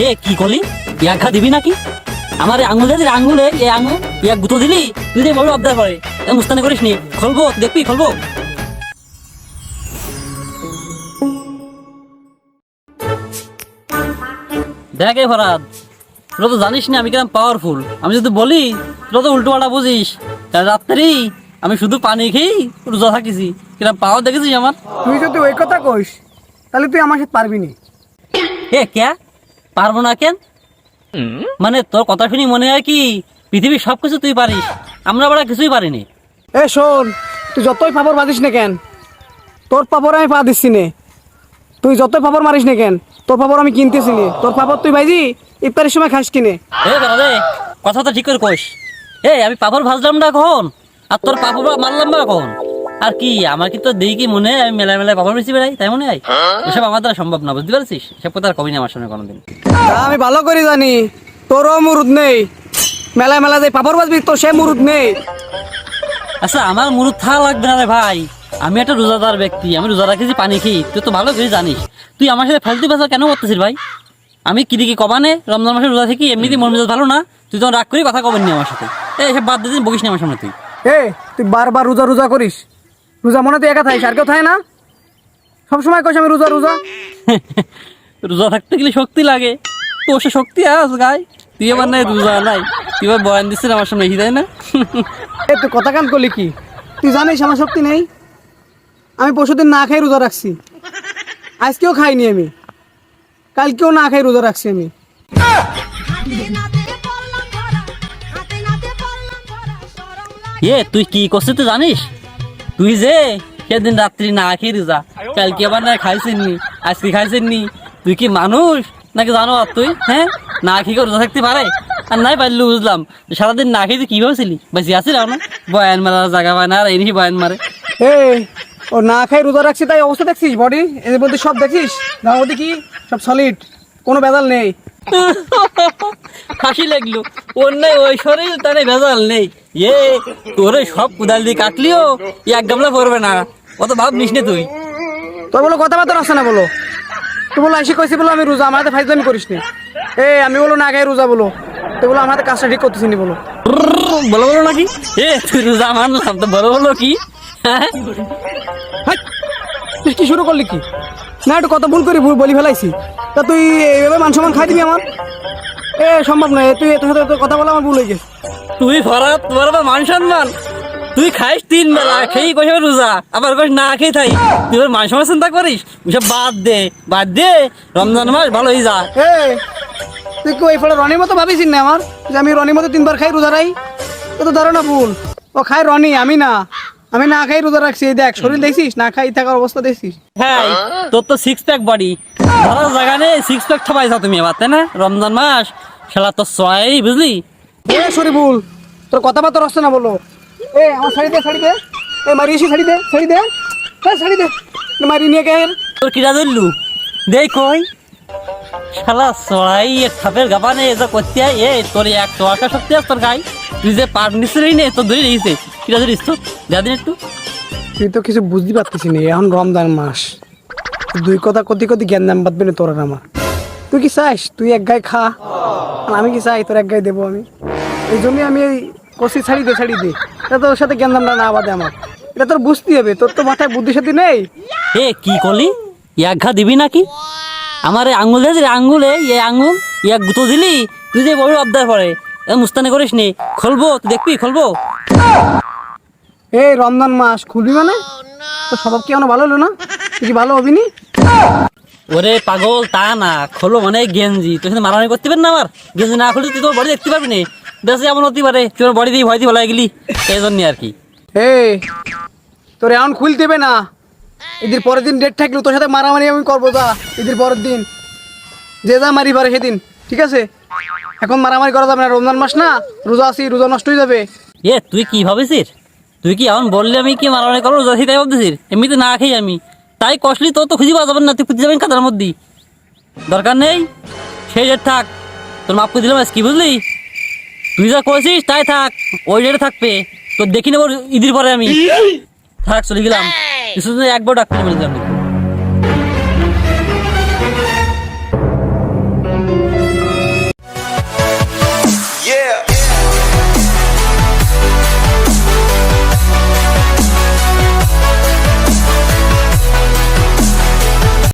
এ কি করলি এক ঘা দিবি নাকি আমার আঙুলে আঙুলে এই আঙুল এক গুঁতো দিলি তুই যে বড় আবদার করে মুস্তানি করিস নি খুলবো দেখবি খুলবো দেখ এ ফরাদ তোরা তো জানিস না আমি কিরম পাওয়ারফুল আমি যদি বলি তোরা তো উল্টো পাল্টা বুঝিস রাত্রি আমি শুধু পানি খেয়েই রোজা থাকিছি কিরম পাওয়ার দেখেছিস আমার তুই যদি ওই কথা কইস তাহলে তুই আমার সাথে পারবি নি। এ কে পারবো না কেন মানে তোর কথা শুনি মনে হয় কি পৃথিবীর সবকিছু তুই পারিস আমরা বড় কিছুই পারিনি এ শোন, তুই যতই পাপড় বাঁধিস না কেন তোর পাপড় আমি পা দিচ্ছি নে। তুই যতই পাপড় মারিস না কেন তোর পাপড় আমি কিনতেছি নে। তোর পাপড় তুই ভাইজি ইফতারের সময় খাস কিনে। এ বেড়া কথা তো ঠিক করে কইস আমি পাপড় ভাজলাম না কখন আর তোর পাপড় মারলাম না কখন আর কি আমার কি তো দেখি কি মনে হয় আমি মেলায় মেলায় পাপড় বেশি বেড়াই তাই মনে হয় এসব আমার দ্বারা সম্ভব না বুঝতে পারছিস এসব কথা আর কবি না আমার সামনে কোনোদিন আমি ভালো করে জানি তোরও মুরুদ নেই, মেলায় মেলা যে পাপড় বাজবি তোর সে মুরুদ নেই। আচ্ছা আমার মুরুদ থাকা লাগবে না রে ভাই আমি একটা রোজাদার ব্যক্তি আমি রোজা রাখেছি পানি খেয়ে তুই তো ভালো করে জানিস তুই আমার সাথে ফালতু বাজার কেন করতেছিস ভাই আমি কি দিকে কবানে রমজান মাসে রোজা থেকে এমনিতেই মন মেজাজ ভালো না তুই তখন রাগ করি কথা কবেন নি আমার সাথে এসব বাদ দিন বকিস না আমার সামনে তুই তুই বারবার রোজা রোজা করিস, রোজা মনে তুই একা থাকিস আর কেউ থাকে না? সবসময় কইস আমি রোজা রোজা। রোজা থাকতে গেলে শক্তি লাগে তো সে শক্তি আস গাই তুই আবার নাই রোজা নাই তুই এবার বয়ান দিচ্ছিস আমার সামনে তাই না তুই কথা কান করলি কি? তুই জানিস আমার শক্তি নেই। আমি পরশুদিন না খাই রোজা রাখছি, আজকেও খাইনি আমি, কালকেও না খাই রোজা রাখছি আমি। তুই কি করছিস তুই জানিস তুই যে সেদিন রাত্রি না খেয়ে রোজা কালকে আবার না খাইছেন নি আজকে খাইছেন নি তুই কি মানুষ নাকি জানো আর তুই না খেয়ে রোজা থাকতে পারে আর নাই পারলি বুঝলাম সারাদিন না খেয়ে তুই কি ভাবছিলি বেশি আসিস না বয়ান মারার জায়গা পায় না আর এই বয়ান মারে ও না খাই রোজা রাখছি তাই অবস্থা দেখছিস, বডি এর মধ্যে সব দেখছিস গাঁ কি সব সলিড, কোনো ভেজাল নেই। হাসি লাগলো ওর নাই ওই শরীর তার ভেজাল নেই তোরে সব কুদাল দিয়ে কাটলিও এক গামলা পড়বে না অত ভাব নিস নে তুই তোর বলো কথাবার্তা আসে না বলো, তুই বলো এসে কইছি বলো আমি রোজা আমার হাতে ফাইজলামি করিস নি। আমি বলো না খাই রোজা বলো, তুই বলো আমার হাতে কাজটা ঠিক করতেছি নি বলো বলো বলো নাকি তুই রোজা মানলাম তো বলো বলো কি তুই কি শুরু করলি কি না একটু কত ভুল করি বলি ফেলাইছি তা তুই এইভাবে মান সম্মান খাই দিবি আমার? সম্ভব নয়, তুই তোর সাথে কথা বলা আমার ভুল হয়ে গেছে। তুই ফরাত তোমার আবার মান সম্মান তুই খাইস 3 বেলা খেয়ে কইস রোজা আবার কইস না খেয়ে থাই তুই মান সম্মান চিন্তা করিস ওসব বাদ দে রমজান মাস ভালো হয়ে যা তুই কি ওই ফলে রনির মতো ভাবিস না আমার যে আমি রনির মতো 3 বার খাই রোজা রাই? তো ধারণা ভুল, ও খাই রনি আমি না, আমি না খাই রোজা রাখছি। দেখ শরীর দেখছিস না খাই থাকার অবস্থা দেখছিস। তোর তো 6 প্যাক বডি ধরার জায়গা নেই 6 প্যাক ঠাপাইছা তুমি আবার তাই না রমজান মাস খেলা তো ছয় বুঝলি শরীফুল তোর কথাবার্তা আসছে না বলো। আমার শাড়ি দে মারি এসে শাড়ি দে মারি নিয়ে গে তোর কিরা ধরলু দেখ কই শালা ছড়াই থাপের গাবানে এসব করতে তোর এক তোয়াকা শক্তি আছে তোর গাই তুই যে পাট নিছিলি নে তোর ধরে রয়েছে কিরা ধরিস তো যা দিন একটু তুই তো কিছু বুঝতে পারতেছি না, এখন রমজান মাস দুই কথা কতি জ্ঞান দাম বাঁধবে না তোর আর আমার। তুই কি চাইস তুই এক গায়ে খা, আর আমি কি চাই তোর এক গায়ে দেবো আমি? এই জন্যই আমি এই কষি ছাড়ি দে এটা তোর সাথে জ্ঞান দামটা না বাদে আমার, এটা তোর বুঝতে হবে, তোর তো মাথায় বুদ্ধি সাথে নেই। কি করলি এক ঘা দিবি নাকি আমার আঙুলে আঙুলে আঙুল এক গুঁতো দিলি তুই যে বড় আবদার করে মুস্তানি করিস নি খুলবো তুই দেখবি খুলবো রমজান মাস খুলবি মানে তো স্বভাব কি এখনো ভালো হলো না? তুই কি ভালো হবি নি? ওরে পাগল তা না খোলো মানে গেঞ্জি তোর সাথে মারামারি করতে পারবি না আমার গেঞ্জি না খুললে তুই তোর বডি দেখতে পারবি না বেশ এমন হতে পারে তুই বডি দিয়ে ভয় দিয়ে ভালো গেলি এই জন্যই আর কি তোর এখন খুলতে হবে না, ঈদের পরের দিন ডেট থাকলো তোর সাথে মারামারি আমি করবো যা ঈদের পরের দিন যে যা মারি পারে সেদিন, ঠিক আছে? এখন মারামারি করা যাবে না, রমজান মাস না, রোজা আছি, রোজা নষ্ট হয়ে যাবে। তুই কি ভাবিস তুই কি এমন বললে আমি কি মারামারি করবো রোজা তাই ভাবতেছিস এমনিতে না খেয়ে আমি তাই কষলি তোর তো খুঁজে পাওয়া যাবেন না তুই খুঁজে যাবেন কাতার মধ্যে দরকার নেই সেই ডেট থাক তোর মাপ করে দিলাম কি বুঝলি তুই যা করেছিস তাই থাক ওই ডেটে থাকবে তোর দেখি নেবো ঈদের পরে আমি থাক চলে গেলাম কিছুদিন একবার ডাক্তার বলে দিলাম